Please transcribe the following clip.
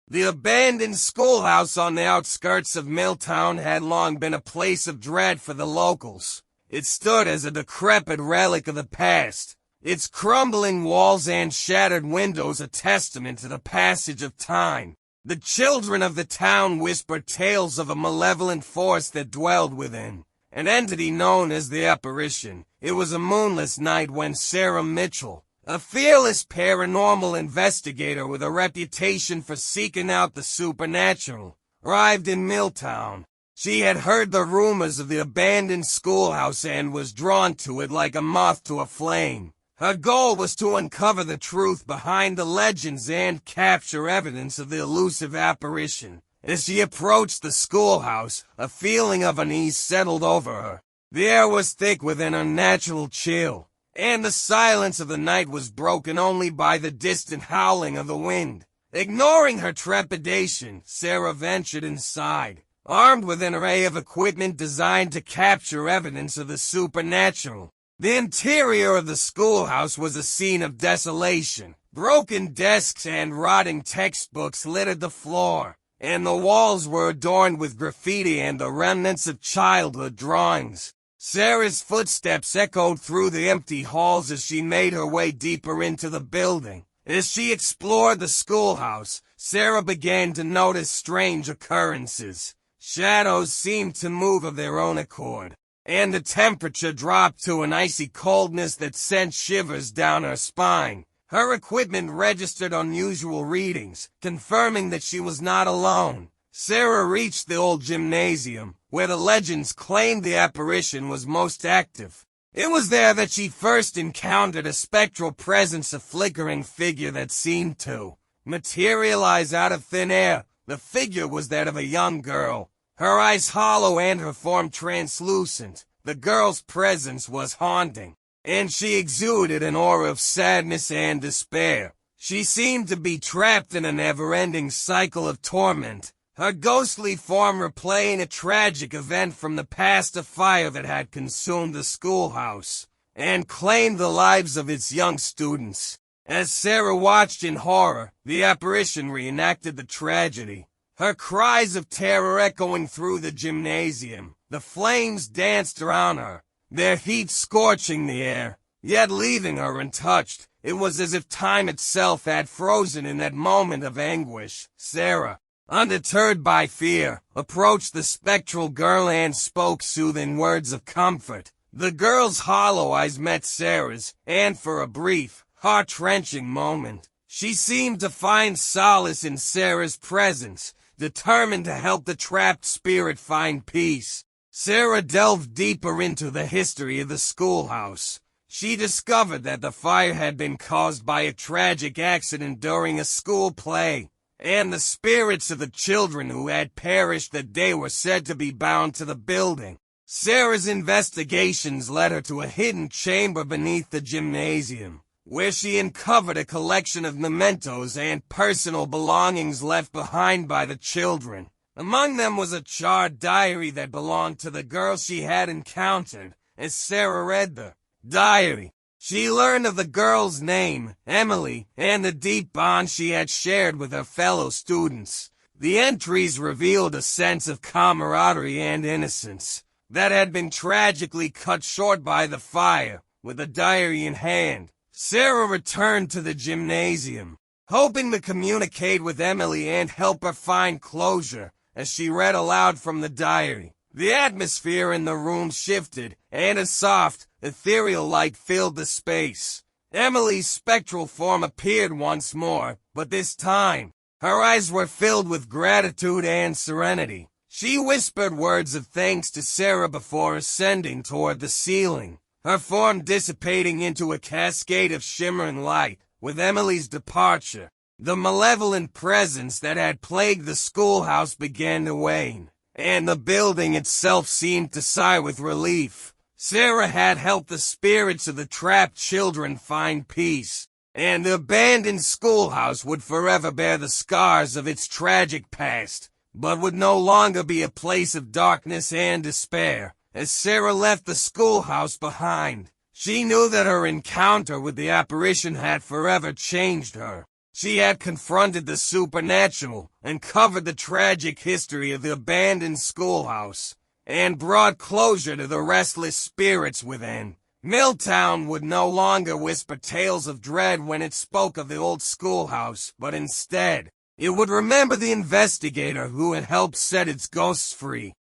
The abandoned schoolhouse on the outskirts of Milltown had long been a place of dread for the locals. It stood as a decrepit relic of the past, its crumbling walls and shattered windows a testament to the passage of time. The children of the town whispered tales of a malevolent force that dwelled within, an entity known as the Apparition. It was a moonless night when Sarah Mitchell, a fearless paranormal investigator with a reputation for seeking out the supernatural, arrived in Milltown. She had heard the rumors of the abandoned schoolhouse and was drawn to it like a moth to a flame. Her goal was to uncover the truth behind the legends and capture evidence of the elusive apparition. As she approached the schoolhouse, a feeling of unease settled over her. The air was thick with an unnatural chill, and the silence of the night was broken only by the distant howling of the wind. Ignoring her trepidation, Sarah ventured inside, armed with an array of equipment designed to capture evidence of the supernatural. The interior of the schoolhouse was a scene of desolation. Broken desks and rotting textbooks littered the floor, and the walls were adorned with graffiti and the remnants of childhood drawings. Sarah's footsteps echoed through the empty halls as she made her way deeper into the building. As she explored the schoolhouse, Sarah began to notice strange occurrences. Shadows seemed to move of their own accord, and the temperature dropped to an icy coldness that sent shivers down her spine. Her equipment registered unusual readings, confirming that she was not alone. Sarah reached the old gymnasium, where the legends claimed the apparition was most active. It was there that she first encountered a spectral presence, a flickering figure that seemed to materialize out of thin air. The figure was that of a young girl, her eyes hollow and her form translucent. The girl's presence was haunting, and she exuded an aura of sadness and despair. She seemed to be trapped in a never-ending cycle of torment, her ghostly form replaying a tragic event from the past, a fire that had consumed the schoolhouse and claimed the lives of its young students. As Sarah watched in horror, the apparition reenacted the tragedy, her cries of terror echoing through the gymnasium. The flames danced around her, their heat scorching the air, yet leaving her untouched. It was as if time itself had frozen in that moment of anguish. Sarah, undeterred by fear, approached the spectral girl and spoke soothing words of comfort. The girl's hollow eyes met Sarah's, and for a brief, heart-wrenching moment, she seemed to find solace in Sarah's presence, determined to help the trapped spirit find peace. Sarah delved deeper into the history of the schoolhouse. She discovered that the fire had been caused by a tragic accident during a school play, and the spirits of the children who had perished that day were said to be bound to the building. Sarah's investigations led her to a hidden chamber beneath the gymnasium, where she uncovered a collection of mementos and personal belongings left behind by the children. Among them was a charred diary that belonged to the girl she had encountered. As Sarah read the diary, she learned of the girl's name, Emily, and the deep bond she had shared with her fellow students. The entries revealed a sense of camaraderie and innocence that had been tragically cut short by the fire. With the diary in hand, Sarah returned to the gymnasium, hoping to communicate with Emily and help her find closure. As she read aloud from the diary, the atmosphere in the room shifted, and a soft, ethereal light filled the space. Emily's spectral form appeared once more, but this time, her eyes were filled with gratitude and serenity. She whispered words of thanks to Sarah before ascending toward the ceiling, her form dissipating into a cascade of shimmering light. With Emily's departure, the malevolent presence that had plagued the schoolhouse began to wane, and the building itself seemed to sigh with relief. Sarah had helped the spirits of the trapped children find peace, and the abandoned schoolhouse would forever bear the scars of its tragic past, but would no longer be a place of darkness and despair. As Sarah left the schoolhouse behind, she knew that her encounter with the apparition had forever changed her. She had confronted the supernatural, uncovered the tragic history of the abandoned schoolhouse, and brought closure to the restless spirits within. Milltown would no longer whisper tales of dread when it spoke of the old schoolhouse, but instead, it would remember the investigator who had helped set its ghosts free.